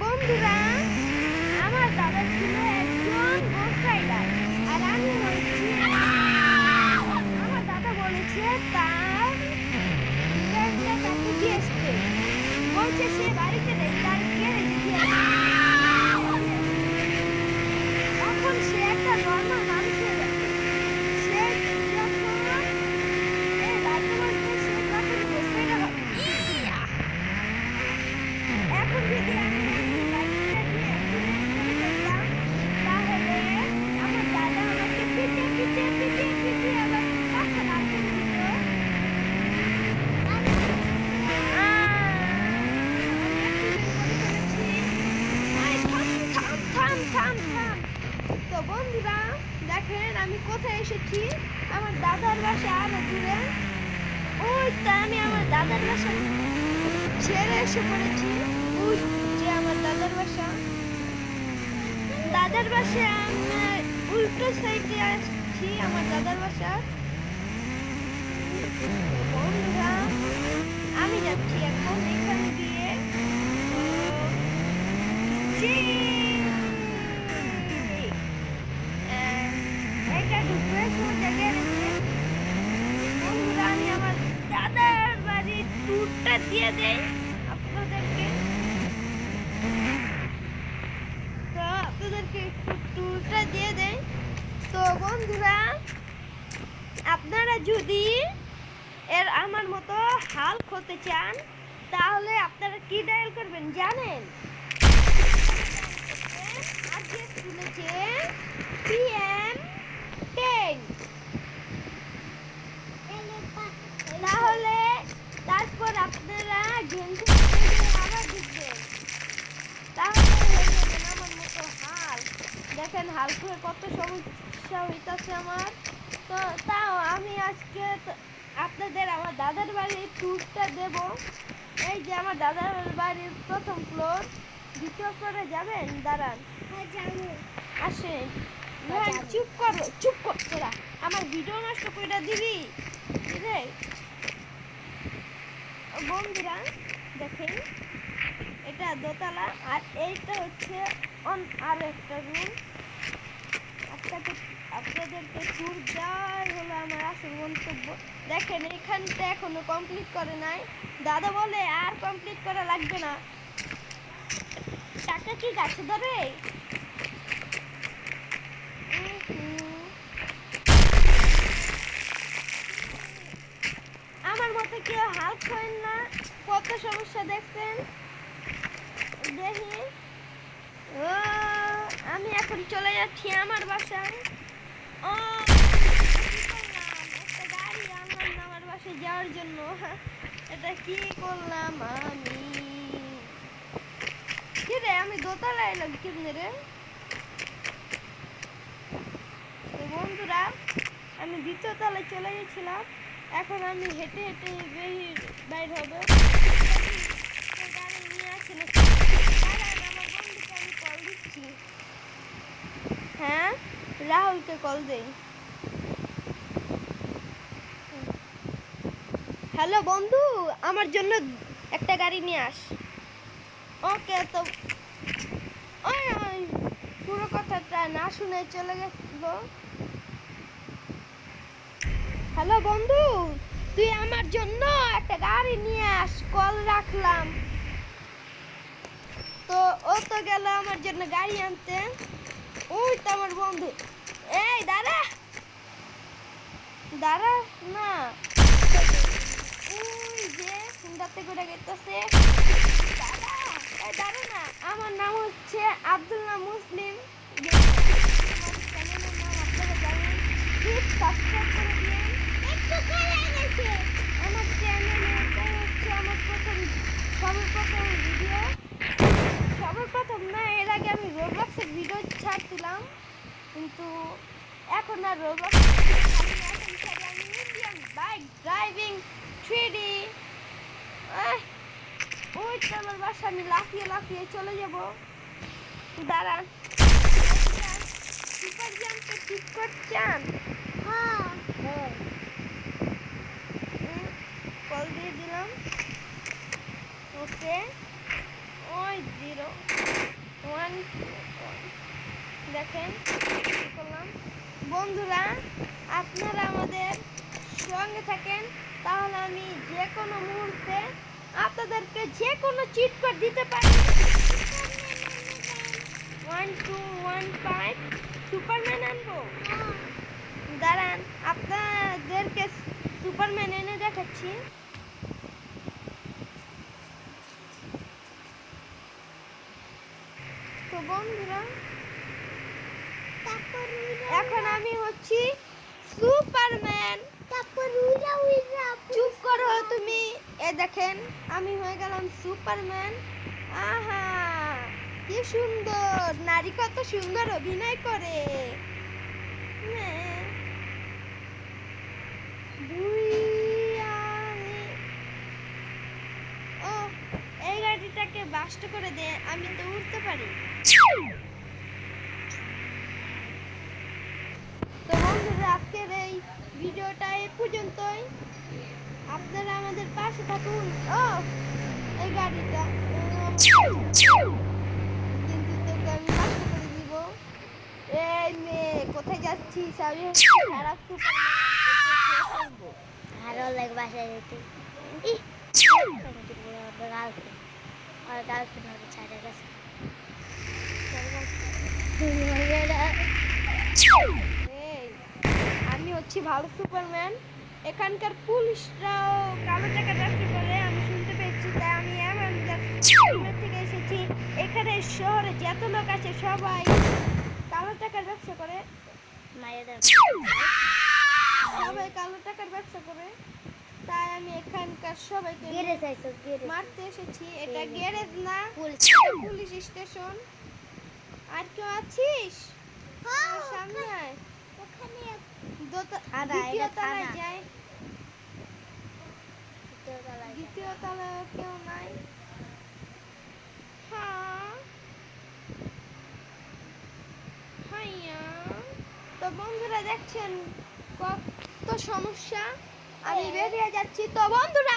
বন্ধুরা, আমার দাদা ছিল একজন গোস্ট রাইডার, আর আমি হচ্ছি আমার দাদা বলেছে তার ফ্রেন্ডটা তাকে দিয়ে আসতে বলছে, সে বাড়িতে নেই, তার গ্যারেজে দিয়ে এখন সে একটা নর্মাল মানুষ হয়ে গেছে। সে যখন এই রাতে বলতে সে তখন গোস্ট রাইডার হবে। এখন যদি আমি গাড়িটা দিয়ে যেতাম, তাহলে আমার দাদা আমাকে পিটিয়ে আবার পাশে রাখতে দিত। তো বন্ধুরা দেখেন আমি কোথায় এসেছি। আমার দাদার বাসা আরো দূরে। ওই তো আমি আমার দাদার বাসা ছেড়ে এসে পড়েছি। ওই যে আমার দাদার বাসা। দাদার বাসায় আমি উল্টো সাইডে আসছি আমার দাদার বাসা। বন্ধুরা আমি যাচ্ছি এখন এখান দিয়ে এটা ঢুকবে সোজা গ্যারেজে। বন্ধুরা আমি আমার দাদার বাড়ির ট্যুরটা দিয়ে দেই আপনাদেরকে। তো আপনাদেরকে একটু ট্যুরটা দিয়ে দেই। তো বন্ধুরা, আপনারা যদি আমার মতো হাল্ক হতে চান, তাহলে আপনারা কি ডায়াল করবেন জানেন? আজকে শুনেছে PM10, তাহলে তারপর আপনারা গেম আবার ঢুকবেন, তাহলে হয়ে যাবেন আমার মতো হাল্ক। দেখেন হাল্ক হয়ে কত সমস্যা হইতাছে আমার। তো তাও আমি আজকে আপনাদের আমার দাদার বাড়ির ট্যুরটা দেব। এই যে আমার দাদার বাড়ির প্রথম ফ্লোর। দ্বিতীয় ফ্লোরে যাবেন? দাঁড়ান, আসেন। চুপ কর তোরা, আমার ভিডিও নষ্ট করে দিবি রে। বন্ধুরা দেখেন, এটা দোতলা, আর এইটা হচ্ছে আরো একটা রুম। আপনাদেরকে ট্যুর দেওয়াই হলো আমার আসল গন্তব্য। দেখেন এখানটা এখনো কমপ্লিট করে নাই। দাদা বলে আর কমপ্লিট করা লাগবে না। টাকা কি গাছে ধরে? আমার মতো কেউ হাল্ক হয় না। কত সমস্যা দেখছেন, দেখি। ও আমি এখন চলে যাচ্ছি আমার বাসায়। ও একটা গাড়ি আনলাম না আমার বাসায় যাওয়ার জন্য। এটা কি করলাম আমি? কি রে, আমি দোতলায় এলাম কেমনে রে? বন্ধুরা আমি দ্বিতীয় তলায় চলে গেছিলাম। এখন আমি হেঁটে হেঁটে বাইর হবে। গাড়ি নিয়ে আসি না, আমার বন্ধুকে আমি কল দিচ্ছি। হ্যাঁ, রাহুলকে কল দেই। হ্যালো বন্ধু, আমার জন্য একটা গাড়ি নিয়ে আস। ওকে। তো ওই পুরো কথাটা না শুনে চলে গেল। হ্যালো বন্ধু, তুই আমার জন্য একটা গাড়ি নিয়ে আস, কল রাখলাম। তো ও তো গেল আমার জন্য গাড়ি আনতে। ওই তো আমার বন্ধু। এই দাঁড়া না, ওই যে সুন্দরতে করে গেতেছে। দাঁড়া না, আমার নাম হচ্ছে আব্দুল্লাহ মুসলিম। চ্যানেলের নাম আপনারা জানেন। প্লিজ সাবস্ক্রাইব করে দিন। আমার চ্যানেলে এটাই হচ্ছে আমার সর্বপ্রথম ভিডিও। সর্বপ্রথম না, এর আগে আমি রোবলক্সের ভিডিও ছাড়ছিলাম, কিন্তু এখন আর রোবলক্স আমি ইন্ডিয়ান বাইক ড্রাইভিং 3D। ওই তো আমার বাসা, আমি লাফিয়ে চলে যাব। দাঁড়া, সুপার জাম্পে ঠিক করছেন? হ্যাঁ, কল দিয়ে দিলাম। ওকে, ওই 0 দেখেন কি করলাম। বন্ধুরা আপনারা আমাদের সঙ্গে থাকেন, তাহলে আমি যে কোনো মুহূর্তে আপনাদেরকে যে কোনো চিট কোড দিতে পারি। 1215 সুপারম্যান আনবো। দাঁড়ান আপনাদেরকে সুপারম্যান এনে দেখাচ্ছি। তো বন্ধুরা এখন আমি হচ্ছি সুপারম্যান। চুপ করো তুমি। এ দেখেন আমি হয়ে গেলাম সুপারম্যান। আহা কি সুন্দর, নারী কত সুন্দর অভিনয় করে। ও এই গাড়িটাকে বাস্ট করে দে, আমি তো উঠতে পারি। তো বন্ধুরা আজকের এই ভিডিওটা এই পর্যন্তই। আপনারা আমাদের পাশে থাকুন। ও এই গাড়িটা কিন্তু তোকে আমি বাস্ট করে দিব। এই মেয়ে কোথায় যাচ্ছিস? আমি খারাপ সুপারম্যান, ভালো লাগে বাসায় যেতে। আর গার্লফ্রেন্ড ছাড়া গেছে। এই আমি হচ্ছি ভালো সুপারম্যান। এখানকার পুলিশরাও কালো টাকা ব্যবসা করে আমি শুনতে পেয়েছি, তাই আমি এমন থেকে এসেছি। এখানে শহরে যত লোক আছে সবাই কালো টাকার ব্যবসা করে। সবাই কালো টাকার ব্যবসা করে, তাই আমি এখানকার সবাইকে মারতে এসেছি। এটা গ্যারেজ না, পুলিশ স্টেশন। আর কেউ আছিস? সামনে আয়। দ্বিতীয় তলায় যাই। দ্বিতীয় তলায় কেউ নাই। তো বন্ধুরা দেখছেন কত সমস্যা। আমি বেরিয়ে যাচ্ছি। তো বন্ধুরা